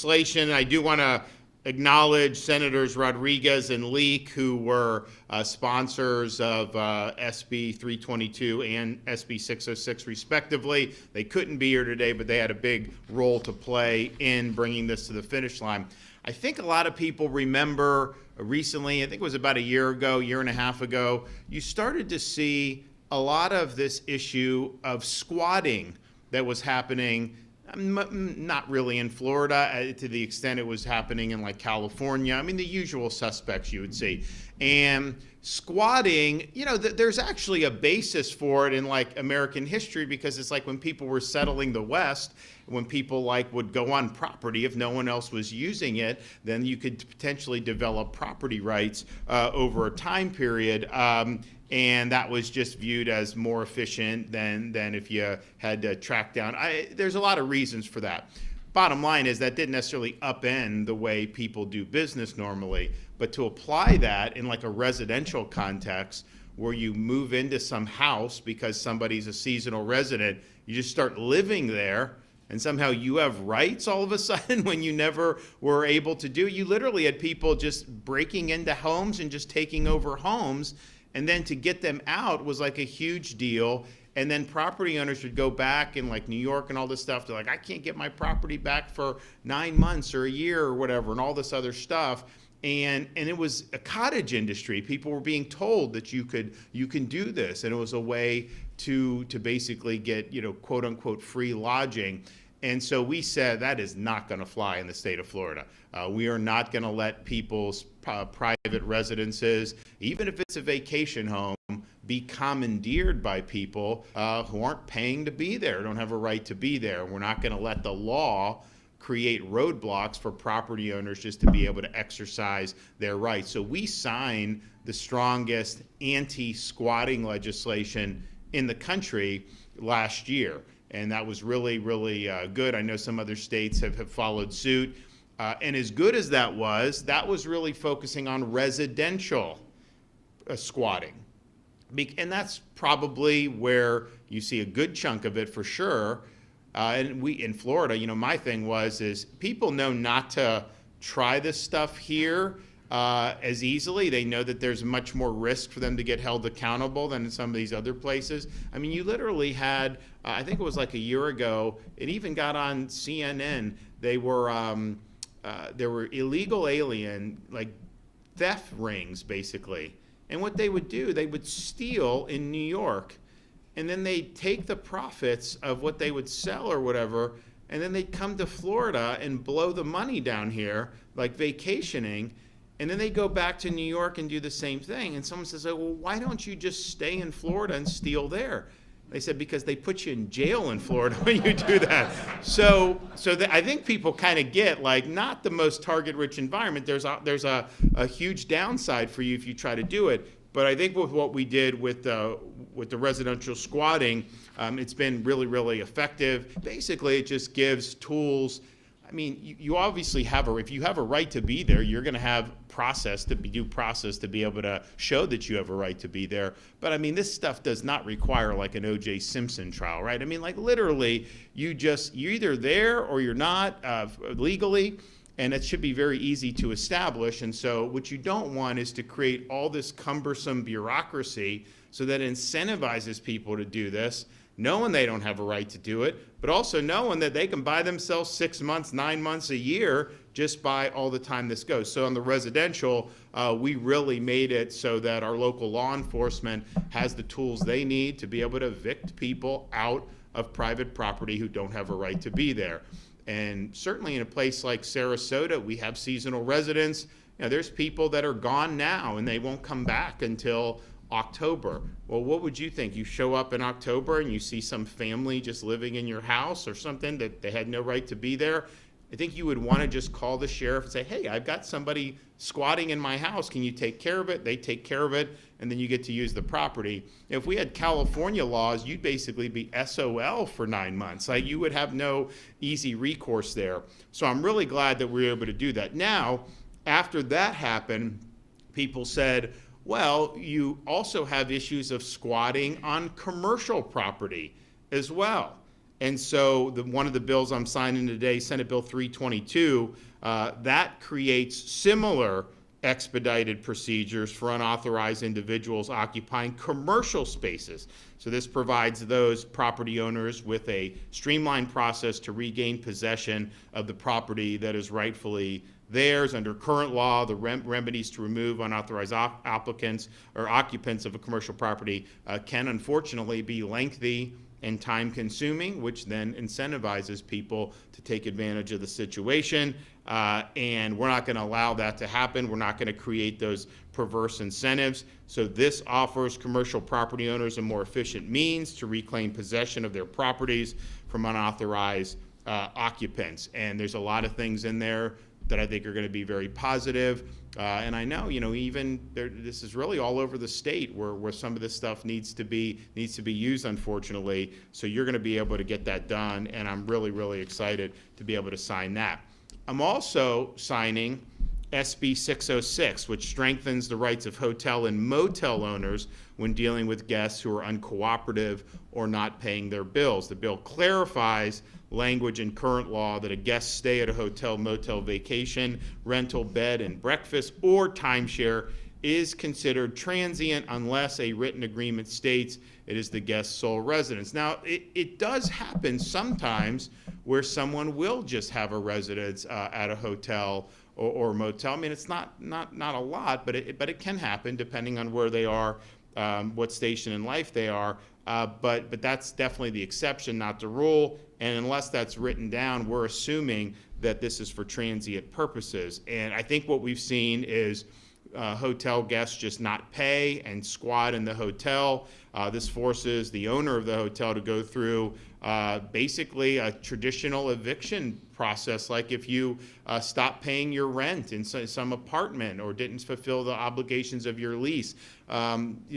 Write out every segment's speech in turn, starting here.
legislation. I do want to acknowledge Senators Rodriguez and Leak, who were sponsors of SB 322 and SB 606, respectively. They couldn't be here today, but they had a big role to play in bringing this to the finish line. I think a lot of people remember recently, I think it was about a year and a half ago, you started to see a lot of this issue of squatting that was happening, not really in Florida to the extent it was happening in like California. I mean, the usual suspects you would see. And squatting, you know, there's actually a basis for it in like American history, because it's like when people were settling the West, when people like would go on property, if no one else was using it, then you could potentially develop property rights over a time period. And that was just viewed as more efficient than if you had to track down. There's a lot of reasons for that. Bottom line is that didn't necessarily upend the way people do business normally, but to apply that in like a residential context where you move into some house because somebody's a seasonal resident, you just start living there, and somehow you have rights all of a sudden when you never were able to do. You literally had people just breaking into homes and just taking over homes. And then to get them out was like a huge deal. And then property owners would go back in like New York and all this stuff. They're like, I can't get my property back for 9 months or a year or whatever, and all this other stuff. And it was a cottage industry. People were being told that you can do this. And it was a way to basically get, you know, quote unquote free lodging. And so we said that is not going to fly in the state of Florida. We are not going to let people's private residences, even if it's a vacation home, be commandeered by people who aren't paying to be there, don't have a right to be there. We're not going to let the law create roadblocks for property owners just to be able to exercise their rights. So we signed the strongest anti-squatting legislation in the country last year. And that was really, really good. I know some other states have followed suit. And as good as that was really focusing on residential squatting. And that's probably where you see a good chunk of it for sure. And we in Florida, you know, my thing is people know not to try this stuff here as easily. They know that there's much more risk for them to get held accountable than in some of these other places. I mean, you literally had, I think it was like a year ago, it even got on CNN. There were illegal alien, like theft rings, basically. And what they would do, they would steal in New York, and then they'd take the profits of what they would sell or whatever, and then they'd come to Florida and blow the money down here, like vacationing, and then they go back to New York and do the same thing. And someone says, oh, well, why don't you just stay in Florida and steal there? They said, because they put you in jail in Florida when you do that. So I think people kind of get, like, not the most target-rich environment. There's a huge downside for you if you try to do it. But I think with what we did with the residential squatting, it's been really, really effective. Basically, it just gives tools. I mean, you obviously if you have a right to be there, you're going to have due process to be able to show that you have a right to be there. But I mean, this stuff does not require like an O.J. Simpson trial, right? I mean, like literally, you're either there or you're not legally, and it should be very easy to establish. And so what you don't want is to create all this cumbersome bureaucracy so that incentivizes people to do this, knowing they don't have a right to do it, but also knowing that they can buy themselves 6 months, 9 months, a year just by all the time this goes. So on the residential, we really made it so that our local law enforcement has the tools they need to be able to evict people out of private property who don't have a right to be there. And certainly in a place like Sarasota, we have seasonal residents. You know, there's people that are gone now and they won't come back until October. Well, what would you think? You show up in October and you see some family just living in your house or something that they had no right to be there. I think you would want to just call the sheriff and say, hey, I've got somebody squatting in my house. Can you take care of it? They take care of it, and then you get to use the property. If we had California laws, you'd basically be SOL for 9 months. Like, you would have no easy recourse there. So I'm really glad that we were able to do that. Now, after that happened, people said, well, you also have issues of squatting on commercial property as well. And so one of the bills I'm signing today, Senate Bill 322, that creates similar expedited procedures for unauthorized individuals occupying commercial spaces. So this provides those property owners with a streamlined process to regain possession of the property that is rightfully theirs. Under current law, the remedies to remove unauthorized applicants or occupants of a commercial property can unfortunately be lengthy and time-consuming, which then incentivizes people to take advantage of the situation. And we're not going to allow that to happen. We're not going to create those perverse incentives. So this offers commercial property owners a more efficient means to reclaim possession of their properties from unauthorized occupants. And there's a lot of things in there that I think are going to be very positive. And I know, even this is really all over the state where some of this stuff needs to be used, unfortunately. So you're going to be able to get that done, and I'm really, really excited to be able to sign that. I'm also signing SB 606, which strengthens the rights of hotel and motel owners when dealing with guests who are uncooperative or not paying their bills. The bill clarifies language in current law that a guest stay at a hotel, motel, vacation, rental, bed and breakfast, or timeshare is considered transient unless a written agreement states it is the guest's sole residence. Now, it does happen sometimes where someone will just have a residence at a hotel or motel. I mean, it's not a lot, but it can happen depending on where they are, what station in life they are. But that's definitely the exception, not the rule. And unless that's written down, we're assuming that this is for transient purposes. And I think what we've seen is hotel guests just not pay and squat in the hotel. This forces the owner of the hotel to go through basically a traditional eviction process, like if you stop paying your rent in some apartment or didn't fulfill the obligations of your lease.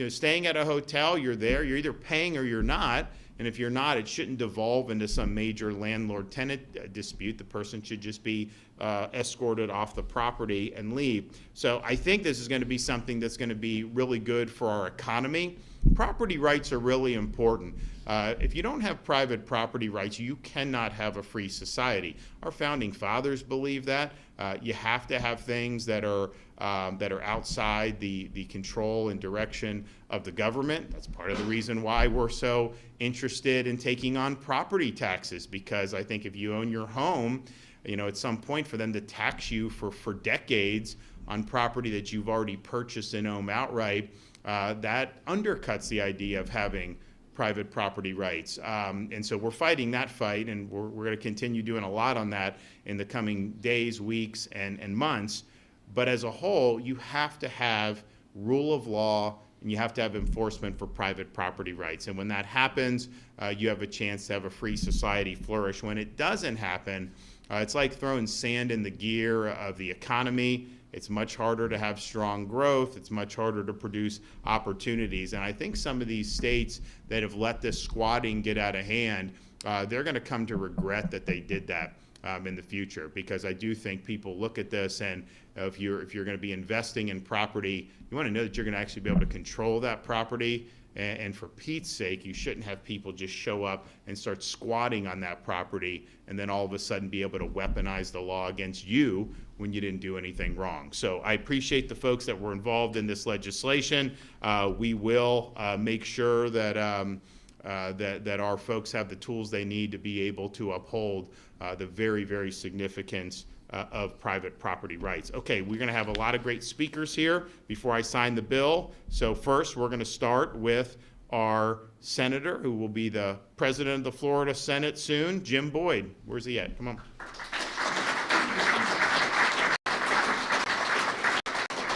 Staying at a hotel, you're there, you're either paying or you're not. And if you're not, it shouldn't devolve into some major landlord-tenant dispute. The person should just be escorted off the property and leave. So I think this is going to be something that's going to be really good for our economy. Property rights are really important. If you don't have private property rights, you cannot have a free society. Our founding fathers believe that. You have to have things that are outside the control and direction of the government. That's part of the reason why we're so interested in taking on property taxes, because I think if you own your home, at some point for them to tax you for decades on property that you've already purchased and own outright, that undercuts the idea of having private property rights. And so we're fighting that fight, and we're going to continue doing a lot on that in the coming days, weeks, and months. But as a whole, you have to have rule of law, and you have to have enforcement for private property rights. And when that happens, you have a chance to have a free society flourish. When it doesn't happen, it's like throwing sand in the gear of the economy. It's much harder to have strong growth. It's much harder to produce opportunities. And I think some of these states that have let this squatting get out of hand, they're going to come to regret that they did that in the future, because I do think people look at this, and if you're going to be investing in property, you want to know that you're going to actually be able to control that property. And for Pete's sake, you shouldn't have people just show up and start squatting on that property and then all of a sudden be able to weaponize the law against you when you didn't do anything wrong. So I appreciate the folks that were involved in this legislation. We will make sure that that our folks have the tools they need to be able to uphold the very, very significance of private property rights. Okay, we're going to have a lot of great speakers here before I sign the bill. So first, we're going to start with our senator, who will be the president of the Florida Senate soon, Jim Boyd. Where's he at? Come on.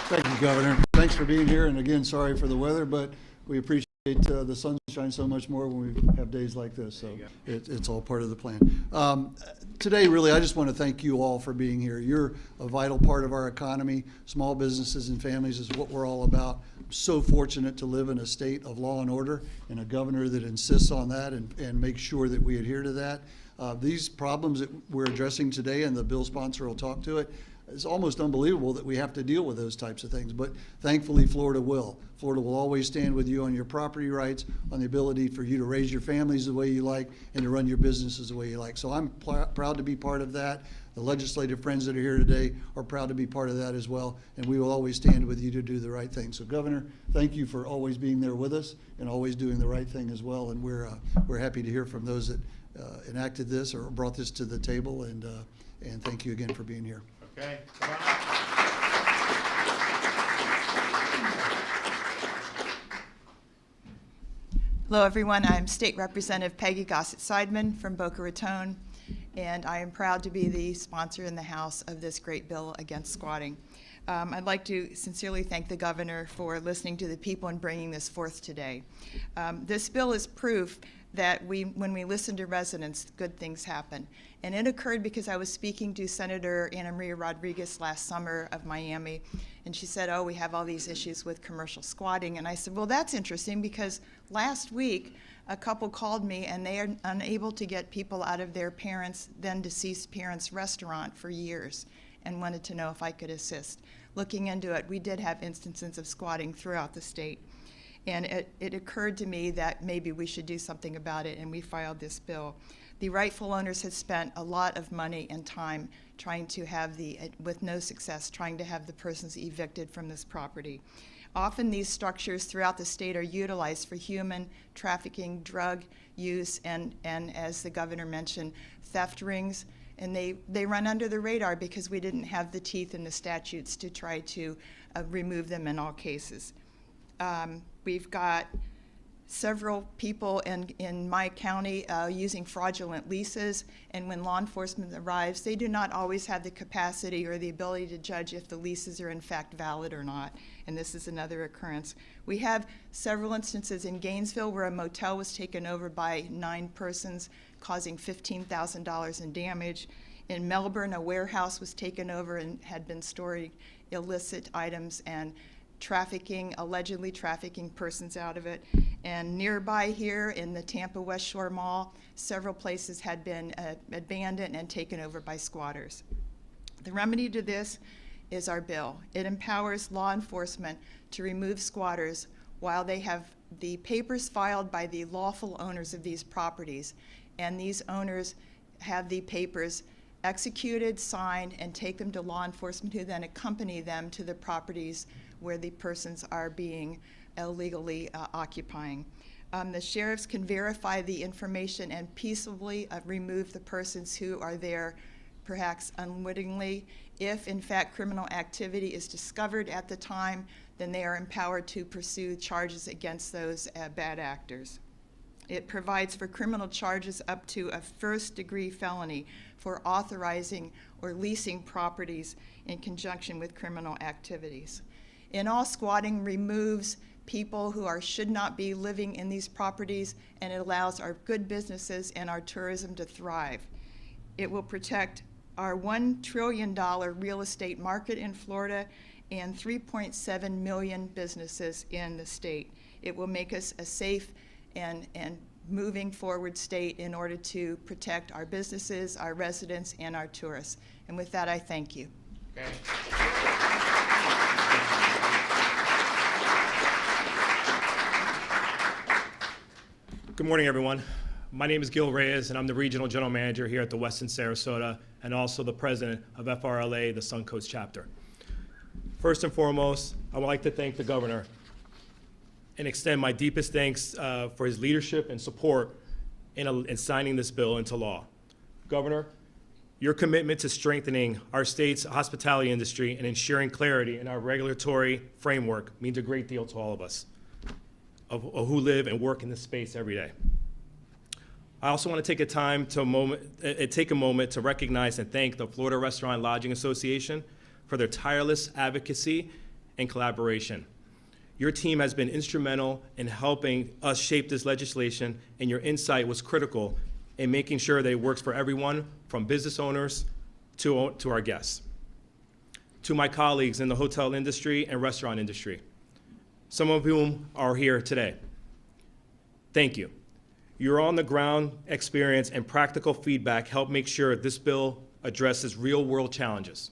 Thank you, Governor. Thanks for being here. And again, sorry for the weather, but we appreciate the sunshine so much more when we have days like this. So it's all part of the plan. Today, really, I just want to thank you all for being here. You're a vital part of our economy. Small businesses and families is what we're all about. I'm so fortunate to live in a state of law and order and a governor that insists on that and makes sure that we adhere to that. These problems that we're addressing today, and the bill sponsor will talk to it, it's almost unbelievable that we have to deal with those types of things, but thankfully Florida will. Florida will always stand with you on your property rights, on the ability for you to raise your families the way you like and to run your businesses the way you like. So I'm proud to be part of that. The legislative friends that are here today are proud to be part of that as well, and we will always stand with you to do the right thing. So Governor, thank you for always being there with us and always doing the right thing as well, and we're happy to hear from those that enacted this or brought this to the table, and thank you again for being here. Okay. Hello, everyone. I'm State Representative Peggy Gossett-Seidman from Boca Raton, and I am proud to be the sponsor in the House of this great bill against squatting. I'd like to sincerely thank the governor for listening to the people and bringing this forth today. This bill is proof that when we listen to residents, good things happen. And it occurred because I was speaking to Senator Ana Maria Rodriguez last summer of Miami, and she said, oh, we have all these issues with commercial squatting. And I said, well, that's interesting, because last week a couple called me and they are unable to get people out of their parents, then deceased parents' restaurant for years, and wanted to know if I could assist. Looking into it, we did have instances of squatting throughout the state. And it occurred to me that maybe we should do something about it, and we filed this bill. The rightful owners have spent a lot of money and time trying to have with no success, trying to have the persons evicted from this property. Often these structures throughout the state are utilized for human trafficking, drug use, and as the governor mentioned, theft rings. And they run under the radar because we didn't have the teeth in the statutes to try to remove them in all cases. We've got several people in my county using fraudulent leases, and when law enforcement arrives, they do not always have the capacity or the ability to judge if the leases are in fact valid or not, and this is another occurrence. We have several instances in Gainesville where a motel was taken over by 9 persons, causing $15,000 in damage. In Melbourne, a warehouse was taken over and had been storing illicit items and allegedly trafficking persons out of it. And nearby here in the Tampa West Shore Mall, several places had been abandoned and taken over by squatters. The remedy to this is our bill. It empowers law enforcement to remove squatters while they have the papers filed by the lawful owners of these properties, and these owners have the papers executed, signed, and take them to law enforcement, who then accompany them to the properties where the persons are being illegally occupying. The sheriffs can verify the information and peaceably remove the persons who are there, perhaps unwittingly. If, in fact, criminal activity is discovered at the time, then they are empowered to pursue charges against those bad actors. It provides for criminal charges up to a first-degree felony for authorizing or leasing properties in conjunction with criminal activities. In all, squatting removes people who should not be living in these properties, and it allows our good businesses and our tourism to thrive. It will protect our $1 trillion real estate market in Florida and 3.7 million businesses in the state. It will make us a safe and moving forward state in order to protect our businesses, our residents, and our tourists. And with that, I thank you. Okay. Good morning, everyone. My name is Gil Reyes, and I'm the Regional General Manager here at the Westin Sarasota, and also the President of FRLA, the Suncoast Chapter. First and foremost, I would like to thank the Governor and extend my deepest thanks for his leadership and support in signing this bill into law. Governor, your commitment to strengthening our state's hospitality industry and ensuring clarity in our regulatory framework means a great deal to all of us who live and work in this space every day. I also want to take a moment to recognize and thank the Florida Restaurant Lodging Association for their tireless advocacy and collaboration. Your team has been instrumental in helping us shape this legislation, and your insight was critical in making sure that it works for everyone, from business owners to our guests. To my colleagues in the hotel industry and restaurant industry, some of whom are here today, thank you. Your on-the-ground experience and practical feedback help make sure this bill addresses real-world challenges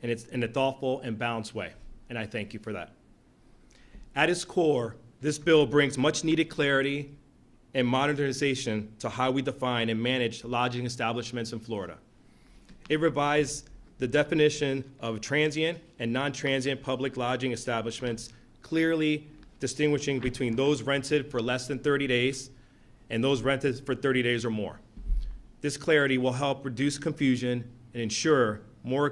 in a thoughtful and balanced way, and I thank you for that. At its core, this bill brings much-needed clarity and modernization to how we define and manage lodging establishments in Florida. It revised the definition of transient and non-transient public lodging establishments, clearly distinguishing between those rented for less than 30 days and those rented for 30 days or more. This clarity will help reduce confusion and ensure more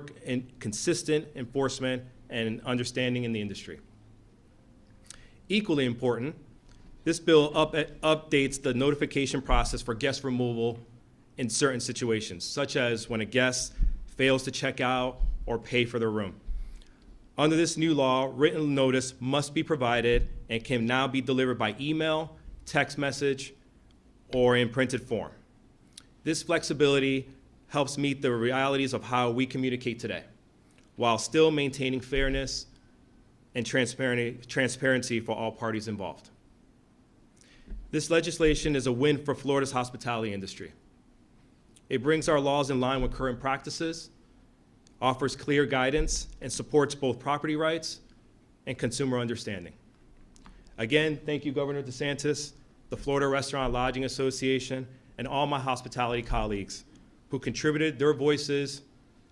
consistent enforcement and understanding in the industry. Equally important, this bill updates the notification process for guest removal in certain situations, such as when a guest fails to check out or pay for their room. Under this new law, written notice must be provided and can now be delivered by email, text message, or in printed form. This flexibility helps meet the realities of how we communicate today, while still maintaining fairness and transparency for all parties involved. This legislation is a win for Florida's hospitality industry. It brings our laws in line with current practices, offers clear guidance, and supports both property rights and consumer understanding. Again, thank you, Governor DeSantis, the Florida Restaurant Lodging Association, and all my hospitality colleagues who contributed their voices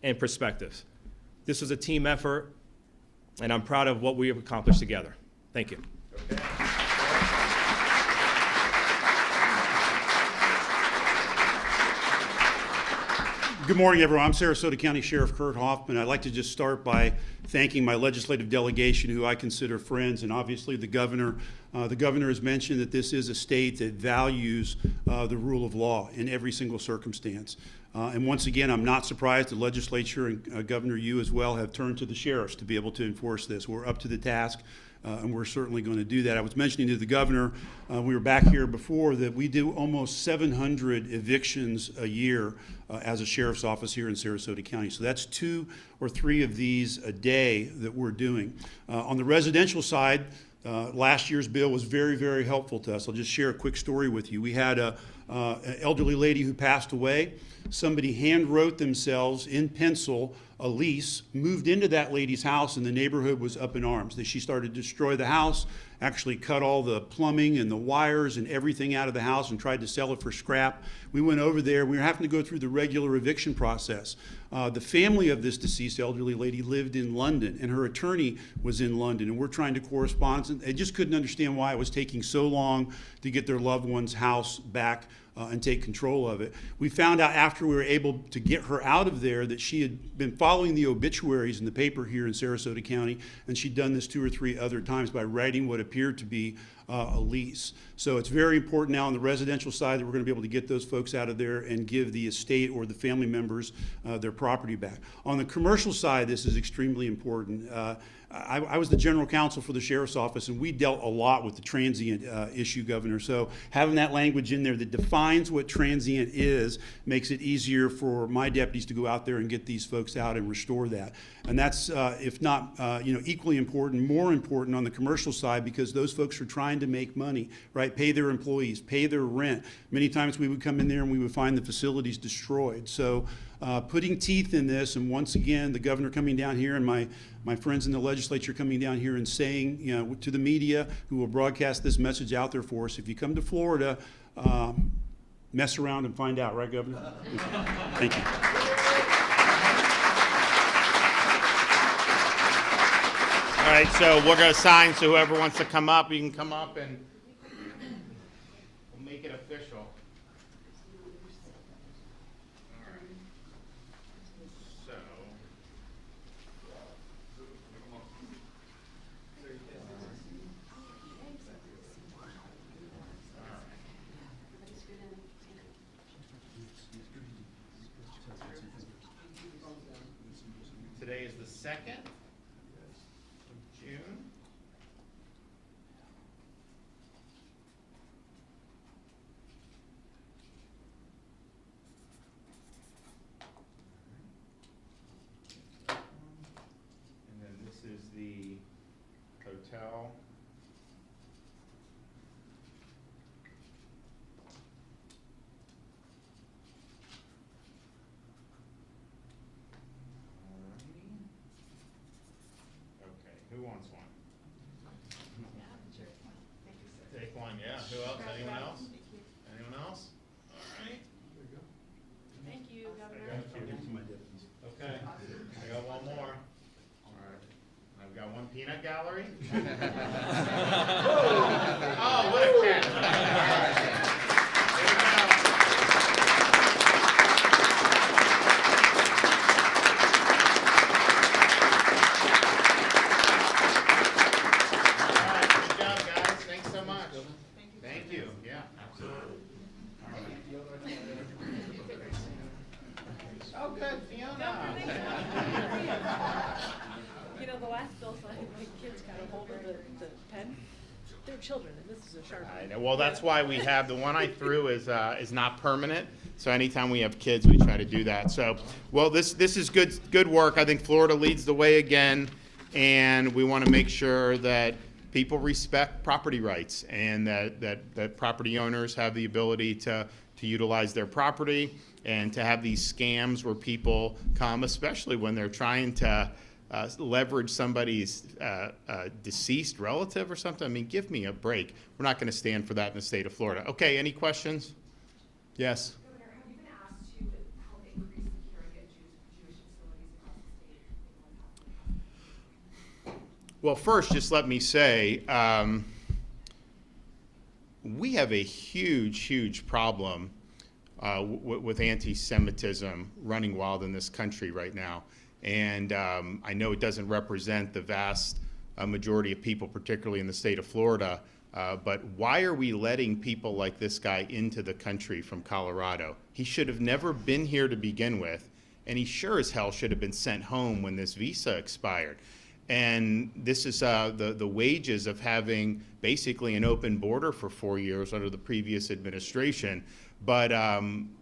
and perspectives. This was a team effort, and I'm proud of what we have accomplished together. Thank you. Good morning, everyone. I'm Sarasota County Sheriff Kurt Hoffman. I'd like to just start by thanking my legislative delegation, who I consider friends, and obviously the governor. The governor has mentioned that this is a state that values the rule of law in every single circumstance. And once again, I'm not surprised the legislature and Governor, you as well, have turned to the sheriffs to be able to enforce this. We're up to the task. And we're certainly going to do that. I was mentioning to the governor, we were back here before, that we do almost 700 evictions a year as a sheriff's office here in Sarasota County. So that's 2 or 3 of these a day that we're doing. On the residential side, last year's bill was very, very helpful to us. I'll just share a quick story with you. We had an elderly lady who passed away. Somebody hand wrote themselves in pencil a lease, moved into that lady's house, and the neighborhood was up in arms. She started to destroy the house, actually cut all the plumbing and the wires and everything out of the house and tried to sell it for scrap. We went over there. We were having to go through the regular eviction process. The family of this deceased elderly lady lived in London, and her attorney was in London, and we're trying to correspond. They just couldn't understand why it was taking so long to get their loved one's house back and take control of it. We found out after we were able to get her out of there that she had been following the obituaries in the paper here in Sarasota County, and she'd done this 2 or 3 other times by writing what appeared to be a lease. So it's very important now on the residential side that we're going to be able to get those folks out of there and give the estate or the family members their property back. On the commercial side, this is extremely important. I was the general counsel for the sheriff's office, and we dealt a lot with the transient issue, Governor. So having that language in there that defines what transient is makes it easier for my deputies to go out there and get these folks out and restore that. And that's, if not equally important, more important on the commercial side, because those folks are trying to make money, right? Pay their employees, pay their rent. Many times we would come in there and we would find the facilities destroyed. So putting teeth in this, and once again, the governor coming down here and my friends in the legislature coming down here and saying, to the media who will broadcast this message out there for us, if you come to Florida, mess around and find out, right, Governor? Thank you. All right, so we're going to sign, so whoever wants to come up, you can come up and we'll make it official. All right. So. Today is the 2nd of June. And then this is the hotel. wants one? Take one, yeah. Who else? Anyone else? Anyone else? All right. Thank you, Governor. Okay. I got one more. All right. I've got one peanut gallery. Oh, what a cat. All right. There we go. All right, good job, guys. Thanks so much. Thank you. Yeah, absolutely. All right. Oh, good, Fiona. You know, the last bill, my kids got a hold of the pen. They're children, and this is a Sharpie. I know. Well, that's why we have the one I threw is not permanent. So anytime we have kids, we try to do that. So, well, this is good work. I think Florida leads the way again, and we want to make sure that people respect property rights and that property owners have the ability to utilize their property and to have these scams where people come, especially when they're trying to leverage somebody's deceased relative or something. I mean, give me a break. We're not going to stand for that in the state of Florida. Okay, any questions? Yes. Governor, have you been asked to help increase security at Jewish facilities across the state? Well, first, just let me say, we have a huge problem with anti-Semitism running wild in this country right now. And I know it doesn't represent the vast majority of people, particularly in the state of Florida, but why are we letting people like this guy into the country from Colorado? He should have never been here to begin with, and he sure as hell should have been sent home when this visa expired. And this is the wages of having basically an open border for 4 years under the previous administration. But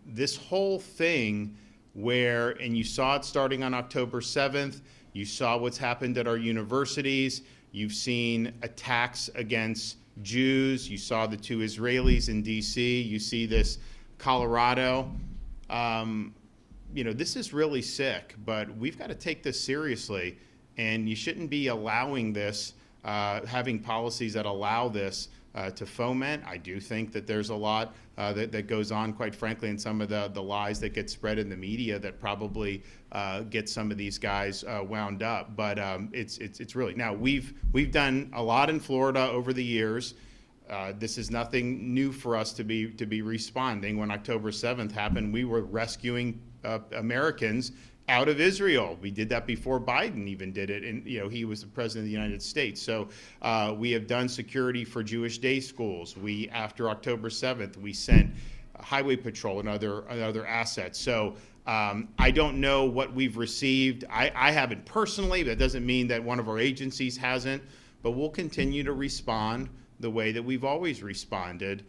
this whole thing and you saw it starting on October 7th, you saw what's happened at our universities, you've seen attacks against Jews, you saw the 2 Israelis in DC, you see this Colorado. This is really sick, but we've got to take this seriously. And you shouldn't be allowing this, having policies that allow this to foment. I do think that there's a lot that goes on, quite frankly, in some of the lies that get spread in the media that probably get some of these guys wound up. But it's really, now we've done a lot in Florida over the years. This is nothing new for us to be responding. When October 7th happened, we were rescuing Americans out of Israel. We did that before Biden even did it, and he was the president of the United States. So we have done security for Jewish day schools. After October 7th, we sent highway patrol and other assets. So I don't know what we've received. I haven't personally. That doesn't mean that one of our agencies hasn't, but we'll continue to respond the way that we've always responded.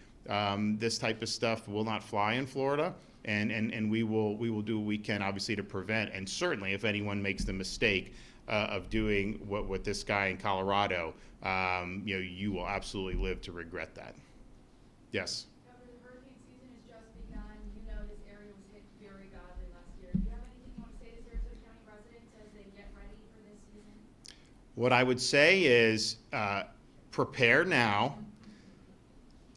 This type of stuff will not fly in Florida. And we will do what we can, obviously, to prevent. And certainly, if anyone makes the mistake of doing what this guy in Colorado, you will absolutely live to regret that. Yes. Governor, the hurricane season has just begun. You know this area was hit very badly last year. Do you have anything you want to say to Sarasota County residents as they get ready for this season? What I would say is prepare now.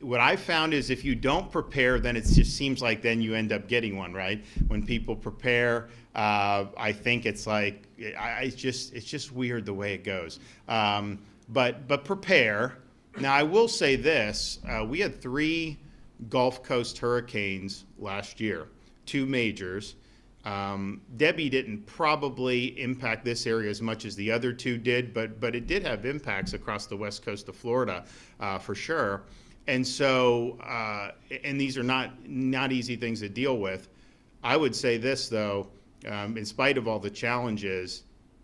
What I found is if you don't prepare, then it just seems like then you end up getting one, right? When people prepare, I think it's like it's just weird the way it goes. But prepare. Now I will say this: we had 3 Gulf Coast hurricanes last year, 2 majors. Debbie didn't probably impact this area as much as the other 2 did, but it did have impacts across the west coast of Florida for sure. And so, and these are not easy things to deal with. I would say this, though, in spite of all the challenges,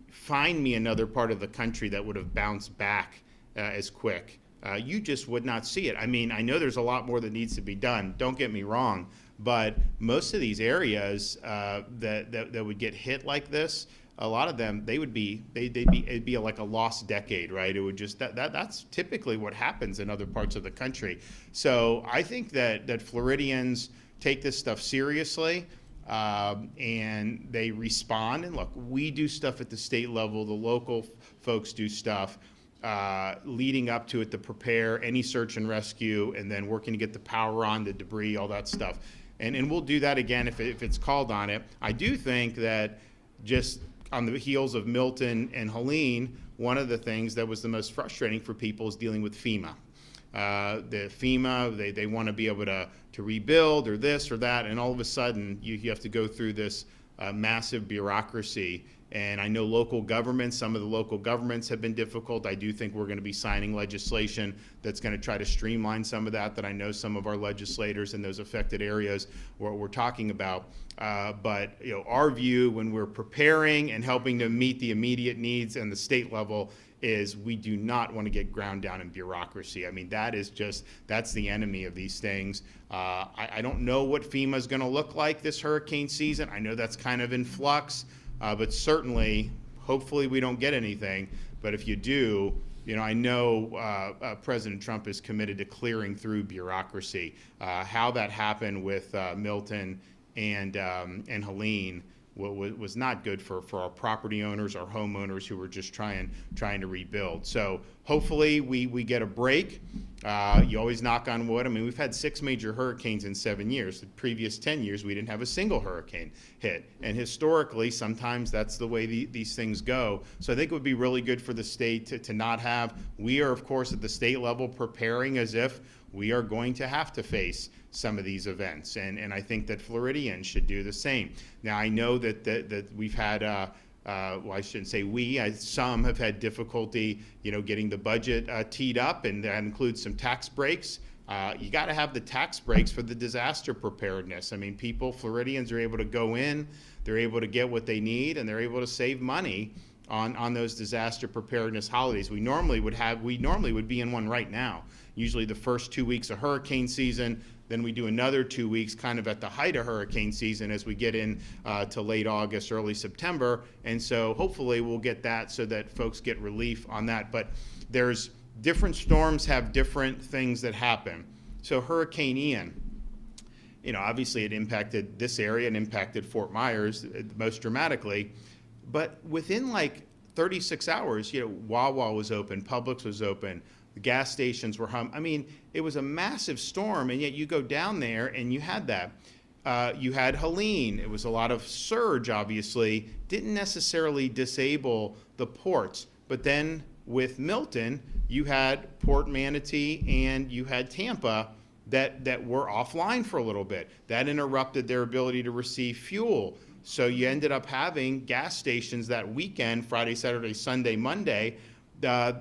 find me another part of the country that would have bounced back as quick. You just would not see it. I mean, I know there's a lot more that needs to be done. Don't get me wrong, but most of these areas that would get hit like this, a lot of them, it'd be like a lost decade, right? It would just, that's typically what happens in other parts of the country. So I think that Floridians take this stuff seriously. and they respond. And look, we do stuff at the state level, the local folks do stuff leading up to it to prepare any search and rescue, and then working to get the power on, the debris, all that stuff. And we'll do that again if it's called on it. I do think that just on the heels of Milton and Helene, one of the things that was the most frustrating for people is dealing with FEMA. The FEMA, they want to be able to rebuild or this or that, and all of a sudden you have to go through this massive bureaucracy. And I know local governments, some of the local governments have been difficult. I do think we're going to be signing legislation that's going to try to streamline some of that I know some of our legislators in those affected areas we're talking about. But our view when we're preparing and helping to meet the immediate needs in the state level is we do not want to get ground down in bureaucracy. I mean, that's the enemy of these things. I don't know what FEMA is going to look like this hurricane season. I know that's kind of in flux. But certainly, hopefully we don't get anything. But if you do, I know President Trump is committed to clearing through bureaucracy. How that happened with Milton and Helene was not good for our property owners, our homeowners who were just trying to rebuild. So hopefully we get a break. You always knock on wood. I mean, we've had 6 major hurricanes in 7 years. The previous 10 years, we didn't have a single hurricane hit. And historically, sometimes that's the way these things go. So I think it would be really good for the state to not have. We are, of course, at the state level preparing as if we are going to have to face some of these events. And I think that Floridians should do the same. Now, I know that we've had, well, I shouldn't say some have had difficulty, getting the budget teed up, and that includes some tax breaks. You got to have the tax breaks for the disaster preparedness. I mean, Floridians are able to go in, they're able to get what they need, and they're able to save money on those disaster preparedness holidays. We normally would be in one right now. Usually the first 2 weeks of hurricane season, then we do another 2 weeks kind of at the height of hurricane season as we get in to late August, early September. And so hopefully we'll get that so that folks get relief on that. But there's different storms have different things that happen. So Hurricane Ian, obviously it impacted this area and impacted Fort Myers most dramatically. But within like 36 hours, Wawa was open, Publix was open, the gas stations were I mean, it was a massive storm, and yet you go down there and you had that. You had Helene. It was a lot of surge, obviously. Didn't necessarily disable the ports. But then with Milton, you had Port Manatee and you had Tampa that were offline for a little bit. That interrupted their ability to receive fuel. So you ended up having gas stations that weekend, Friday, Saturday, Sunday, Monday.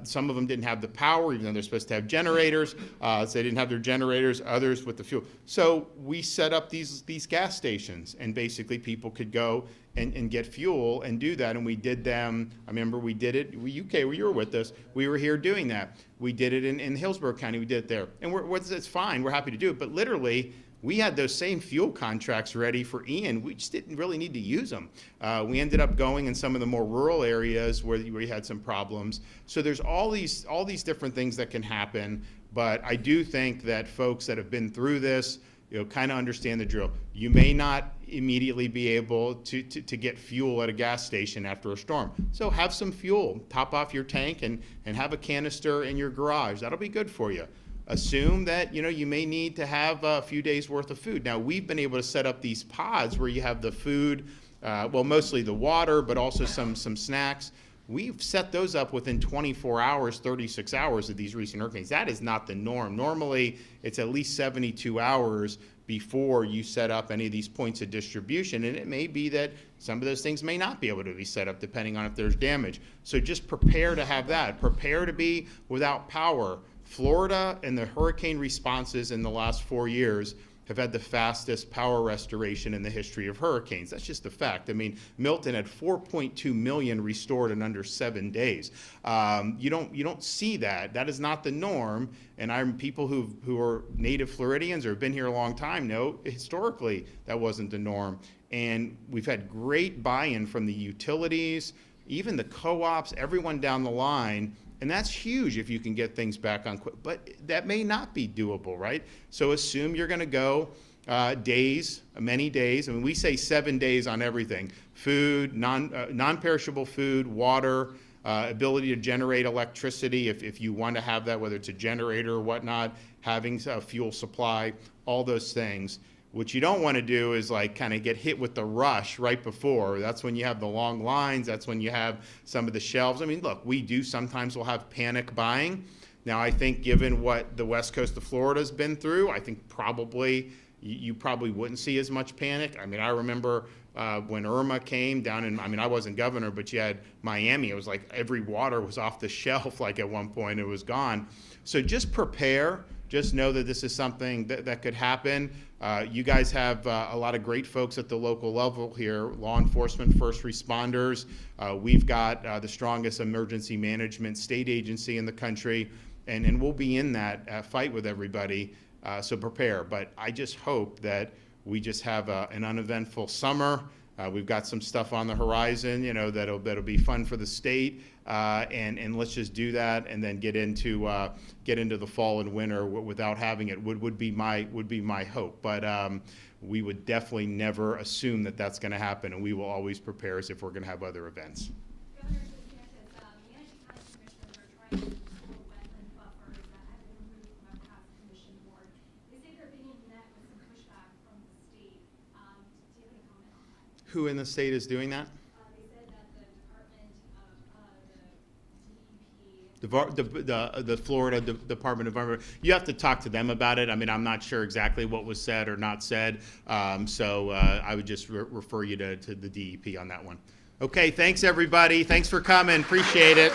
Some of them didn't have the power, even though they're supposed to have generators. So they didn't have their generators, others with the fuel. So we set up these gas stations, and basically people could go and get fuel and do that. And we did them. I remember we did it. UK, where you were with us, we were here doing that. We did it in Hillsborough County. We did it there. And it's fine. We're happy to do it. But literally, we had those same fuel contracts ready for Ian. We just didn't really need to use them. We ended up going in some of the more rural areas where we had some problems. So there's all these different things that can happen. But I do think that folks that have been through this, kind of understand the drill. You may not immediately be able to get fuel at a gas station after a storm. So have some fuel, top off your tank, and have a canister in your garage. That'll be good for you. Assume that you may need to have a few days worth of food. Now, we've been able to set up these pods where you have the food, well, mostly the water, but also some snacks. We've set those up within 24 hours, 36 hours of these recent hurricanes. That is not the norm. Normally, it's at least 72 hours before you set up any of these points of distribution, and it may be that some of those things may not be able to be set up depending on if there's damage. So just prepare to have that. Prepare to be without power. Florida and the hurricane responses in the last 4 years have had the fastest power restoration in the history of hurricanes. That's just a fact. I mean, Milton had 4.2 million restored in under 7 days. You don't see that. That is not the norm. And people who are native Floridians or have been here a long time know historically that wasn't the norm. And we've had great buy-in from the utilities, even the co-ops, everyone down the line. And that's huge if you can get things back on quick. But that may not be doable, right? So assume you're going to go days, many days. I mean, we say 7 days on everything: food, non-perishable food, water, ability to generate electricity if you want to have that, whether it's a generator or whatnot, having a fuel supply, all those things. What you don't want to do is like kind of get hit with the rush right before. That's when you have the long lines. That's when you have some of the shelves. I mean, look, we do sometimes we'll have panic buying. Now, I think given what the west coast of Florida has been through, I think probably you probably wouldn't see as much panic. I mean, I remember when Irma came down in, I mean, I wasn't governor, but you had Miami. It was like every water was off the shelf, like at one point it was gone. So just prepare. Just know that this is something that could happen. You guys have a lot of great folks at the local level here, law enforcement, first responders. We've got the strongest emergency management state agency in the country, and we'll be in that fight with everybody, so prepare. But I just hope that we just have an uneventful summer. We've got some stuff on the horizon, you know, that'll be fun for the state, and let's just do that, and then get into the fall and winter without having it would be my hope. But we would definitely never assume that that's going to happen, and we will always prepare as if we're going to have other events. Governor DeSantis, Manatee County commissioners are trying to pull wetland buffers that have been removed from a past commission board. They say they're being met with some pushback from the state. Do you have any comment on that? Who in the state is doing that? They said that the Department of The Florida Department of Environment. You have to talk to them about it. I mean, I'm not sure exactly what was said or not said, so I would just refer you to the DEP on that one. Okay, thanks everybody. Thanks for coming. Appreciate it.